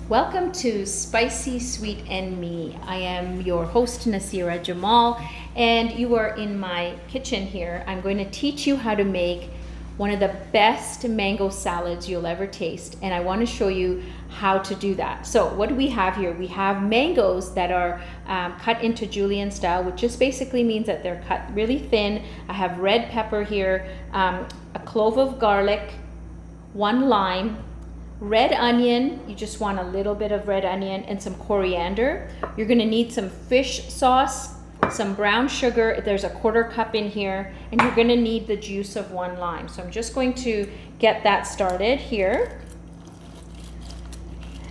Welcome to Spicy, Sweet and Me. I am your host Nasira Jamal and you are in my kitchen here. I'm going to teach you how to make one of the best mango salads you'll ever taste, and I want to show you how to do that. So what do we have here? We have mangoes that are cut into julienne style, which just basically means that they're cut really thin. I have red pepper here, a clove of garlic, 1 lime, red onion, you just want a little bit of red onion, and some coriander. You're gonna need some fish sauce, some brown sugar, there's a 1/4 cup in here, and you're gonna need the juice of 1 lime. So I'm just going to get that started here.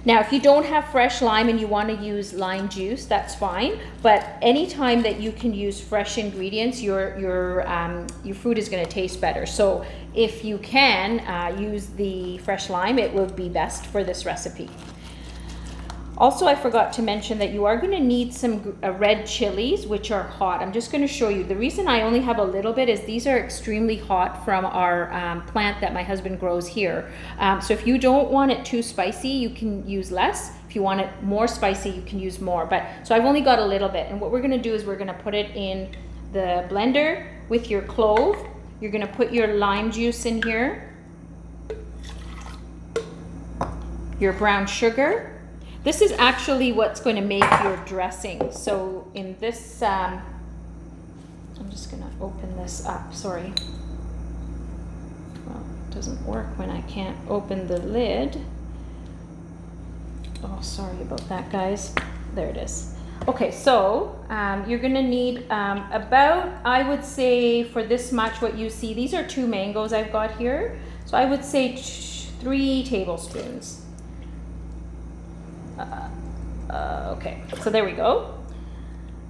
Now, if you don't have fresh lime and you want to use lime juice, that's fine. But anytime that you can use fresh ingredients, your food is going to taste better. So if you can use the fresh lime, it would be best for this recipe. Also, I forgot to mention that you are going to need some red chilies, which are hot. I'm just going to show you. The reason I only have a little bit is these are extremely hot from our plant that my husband grows here. So if you don't want it too spicy, you can use less. If you want it more spicy, you can use more. So I've only got a little bit. And what we're going to do is we're going to put it in the blender with your clove. You're going to put your lime juice in here, your brown sugar. This is actually what's going to make your dressing. So in this, I'm just going to open this up, sorry. Well, it doesn't work when I can't open the lid. Oh, sorry about that, guys. There it is. Okay, so you're going to need about, I would say for this much what you see, these are 2 mangoes I've got here. So I would say 3 tablespoons. Okay, so there we go.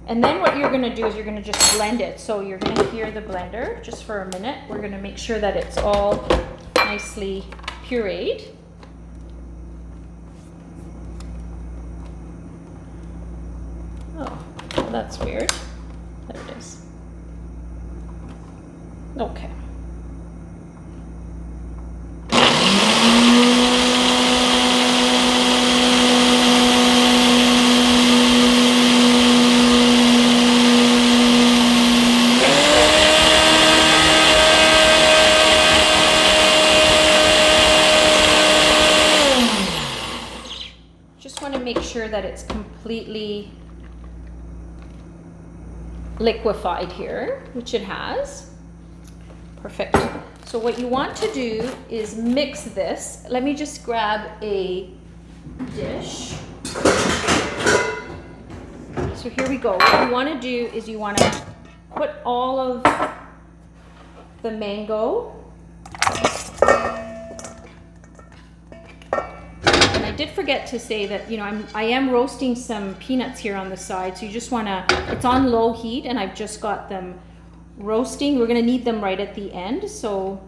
And then what you're going to do is you're going to just blend it. So you're going to hear the blender just for a minute. We're going to make sure that it's all nicely pureed. Oh, that's weird. There it is. Okay. Make sure that it's completely liquefied here, which it has. Perfect. So what you want to do is mix this. Let me just grab a dish. So here we go. What you want to do is you want to put all of the mango. I did forget to say that, you know, I am roasting some peanuts here on the side, so you just want to, it's on low heat and I've just got them roasting. We're going to need them right at the end, so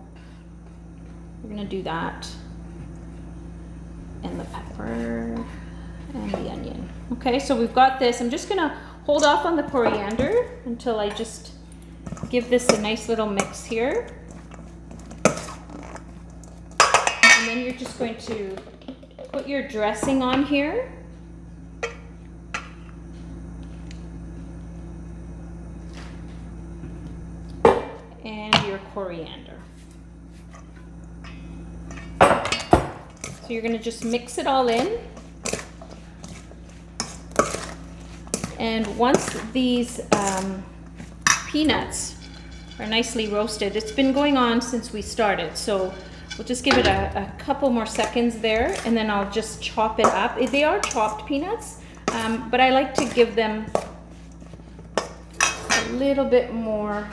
we're going to do that. And the pepper and the onion. Okay, so we've got this. I'm just going to hold off on the coriander until I just give this a nice little mix here. And then you're just going to put your dressing on here. And your coriander. So you're going to just mix it all in. And once these peanuts are nicely roasted, it's been going on since we started, so we'll just give it a couple more seconds there, and then I'll just chop it up. They are chopped peanuts, but I like to give them a little bit more.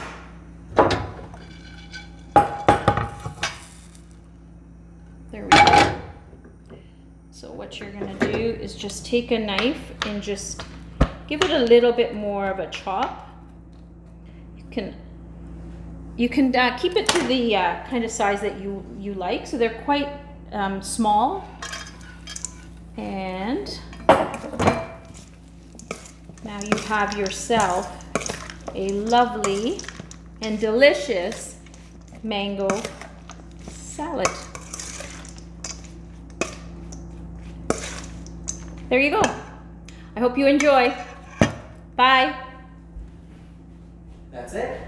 There we go. So what you're going to do is just take a knife and just give it a little bit more of a chop. You can keep it to the kind of size that you like. So they're quite small. And now you have yourself a lovely and delicious mango salad. There you go. I hope you enjoy. Bye. That's it?